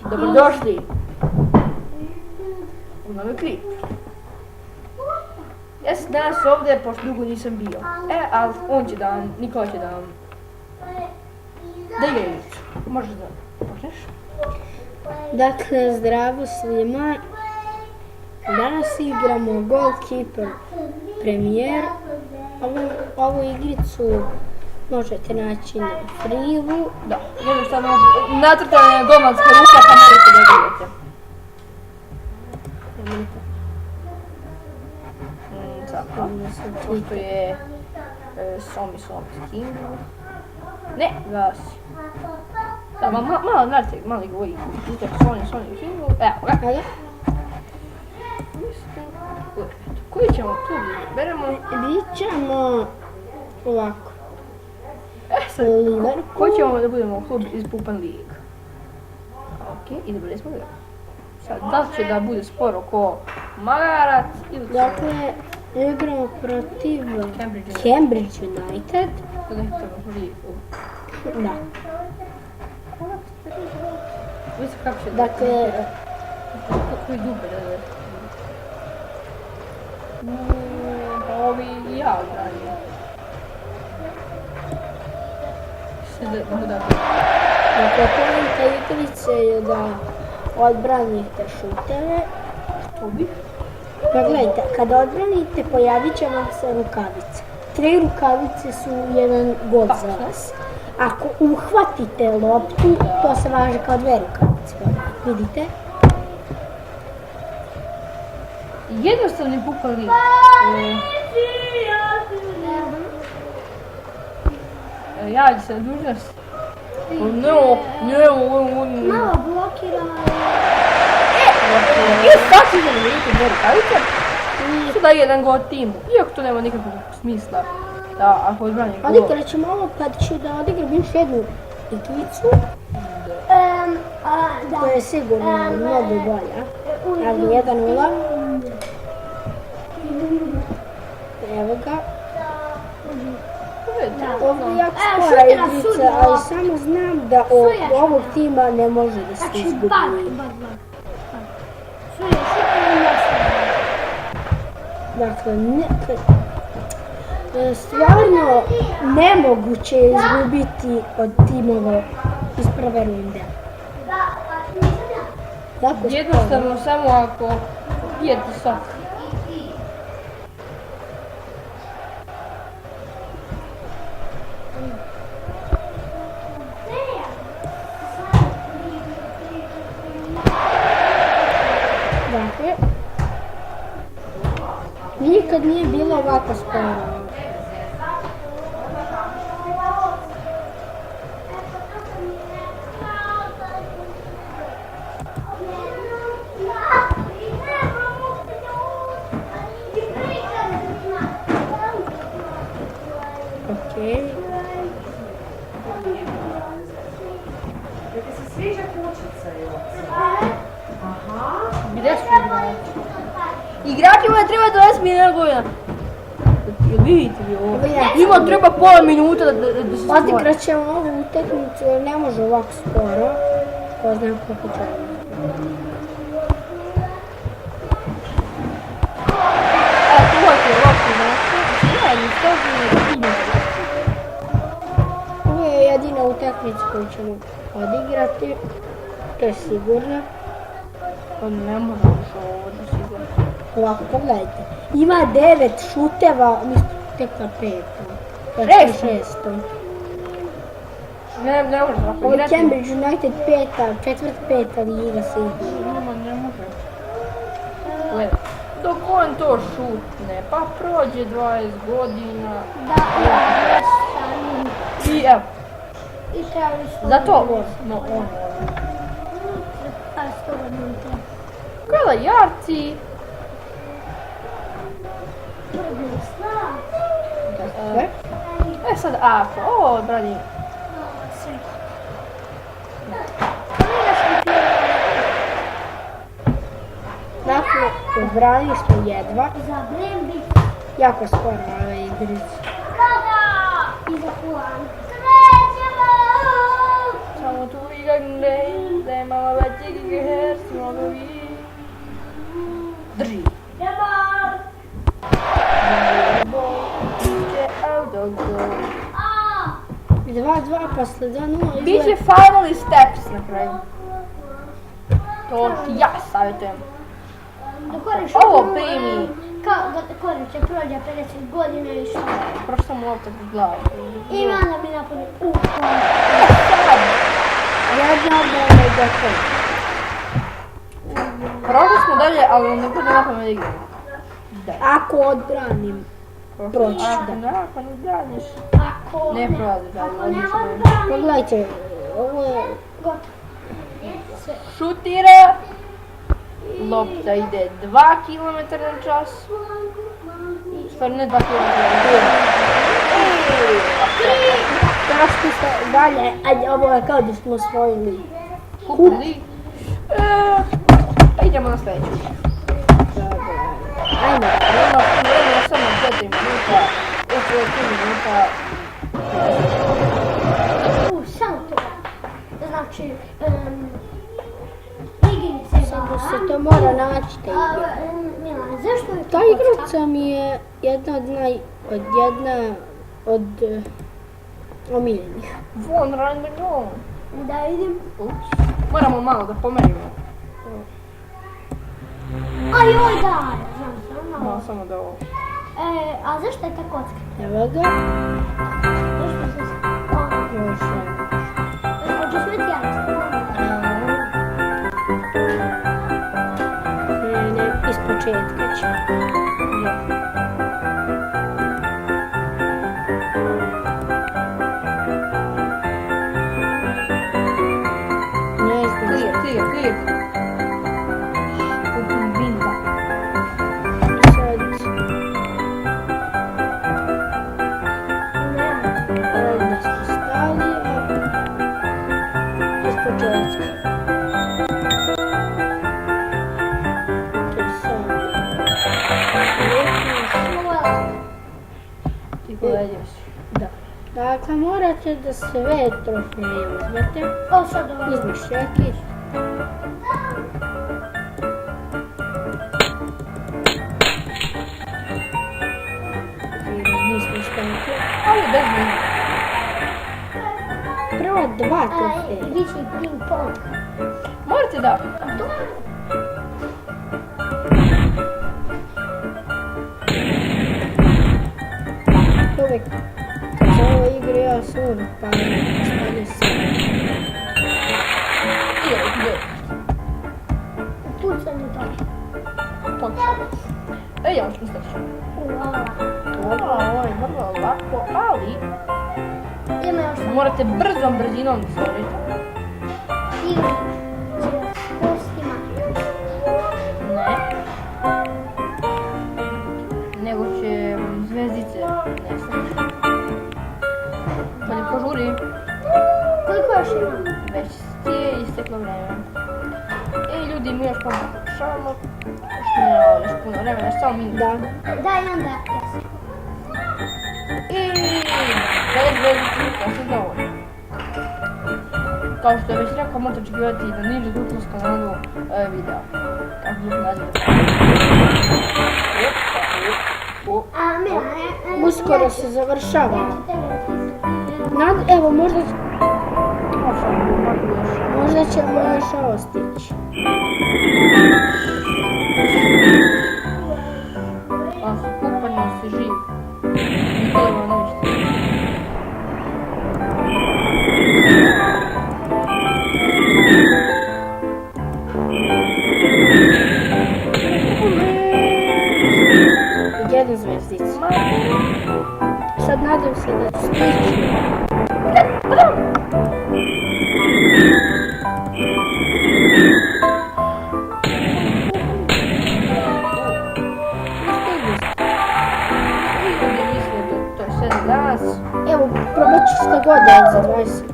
Dobrodošli u novi klip. Ja sam danas ovdje, pošto dugo nisam bio. Ali on će da vam, Nikola će da vam... Da igra igricu. Možeš da počneš? Dakle, zdravo svima. Danas igramo Goalkeeper Premier. Ovu igricu možete naći na Freeu. Da, jednostavno nacrtana je golmanska ruka pa možete da igrate. Pošto je Somi Kingu. Ne, gasi. Da, malo nacrtaj, malo ih govorim. Vidite, Somi Kingu. Evo ga. Koji ćemo tu beremo? Vidit ćemo ovako. Sad, koji ćemo da budemo klub iz Pupan League? Ok, izabrali smo ga. Sad, da li će da bude sporo ko Magarac ili... Dakle, igramo protiv Cambridge United. Da ne treba League. Da. Vidi se kako će Dakle, koji dupe da je. Ovi i ja odradim. Dakle, poenta igrice je da odbranite šutere. Što bi? Pa gledajte, kada odbranite pojavit će vam se rukavice. 3 rukavice su jedan god za vas. Ako uhvatite loptu, to se važe kao 2 rukavice. Vidite? Jednostavni Pupan League. Javlja se na dužnost. Malo blokirano. I sad ćemo da vidite 2 rukavice. Što da jedan gol timu. Iako to nema nikakvog smisla. Da, ako odbrani gol. Odigrat ćemo ovo pa ću da odigram još jednu igricu. Koja je sigurno mnogo bolja. Ali 1-0. Evo ga. Ovo je jako spora igrica, ali samo znam da od ovog tima ne može da se izgubi. Dakle, stvarno nemoguće je izgubiti od timova iz prve runde. Jednostavno samo ako pijete sok. Dakle, nikad nije bilo ovako sporo. Okej. Jel ti se sviđa kućica i Gdje su igrači? Igračima treba 20 minuta godina. Jel vidite vi ovo? Ima treba pola minuta da se stvori. Odigrat ćemo ovu utakmicu jer ne može ovako sporo. Ko znam kako će. Evo, tu je ovako nešto. Ne, ni to ne. Ovo je jedina utakmica koju ćemo odigrati. To je sigurno. Pa ne možemo što ovo da sigurno. Ovako, pogledajte. Ima 9 šuteva, mi smo tek na 5. Ne može ovako Ovo je igrati. Cambridge United 4. liga se igra. Ne može. Gledaj. Dok on to šutne, pa prođe 20 godina. I evo. Zato no on. Gledaj, jarci. Sad ako, ovo brani. Dakle, odbranili smo jedva. Jako skoro ove igrice. Samo tu igram ne ide. je malo veći gigahertz, mnogo vi. Drži. Dva, posle 2-0 Biće finally steps na kraju. To ti ja savjetujem. Ovo primi. Kao da Koriće prođe 50 godina i što? Prošla mu lopta kroz glavu. I onda mi napuni Jedna da je gotovo. Prošli smo dalje, ali ne bude napamet igrati. Ako odbranim, proći ću da. Ako ne braniš, Ako ne prolazi dalje. Ako odlično. nema brani, Pogledajte, ovo je... gotovo. Sve. Šutira. Lopta ide 2 km na čas. Stvarno ne 2 km na Traški se dalje, ajde, ovo je kao da smo osvojili. Kupili. Idemo na sljedeću. Ajde. Ima vremena samo 4 minuta. Još 4 minuta. Samo to. Znači, igrice. Samo se to mora naći, ta igra. Milane, zašto je Ta igrica mi je jedna od omiljenih. Von Randenon. Da idem. Ups. Moramo malo da pomerimo. Ajoj, da. Znam, Malo samo da ovo. a zašto je ta kocka? Evo ga. Zašto se... Još jedan. Hoću smeti Ne, ispočetka ću. Ne znam. Clear. Binda. Sad, ovdje smo stali, a ispočetka. To je sad. Ti povedeš. Da. Dakle, morate da sve trofeje uzmete. O, sad ovo. Izmeš šekir. Nismo štanke. Ali bez binda. Prva 2 trofeje. Biće ping pong. Morate da... Uvijek kad se ovo igre ja sam uvijek spalio se. Ide. Pucam u to. Počeo. Ja možemo steći. Ovo je vrlo lako, ali Ima još sad. morate brzom brzinom da stvorite. Ili će pustima. Ne. Nego će zvezdice nestati. Bolje požuri. Koliko još ima? Već ti je isteklo vreme. Ljudi, mi još pomalo pokušavamo. Još nemamo još puno vremena, još samo minut. Da. Da, imam da. Jes. I bez zvezdice, to se dovoljno. Kao što je već rekao, možete očekivati na nižu Dutlus kanalu videa. Kako Dutlus naziva. A Milane, Uskoro se završava. Evo, možda ćemo još ovo stići. A su kupanje si živ. Nikada vam ništa. Jedna zvezdica. Sad nadam se da ću stići. Evo, probat ću šta god da je za 20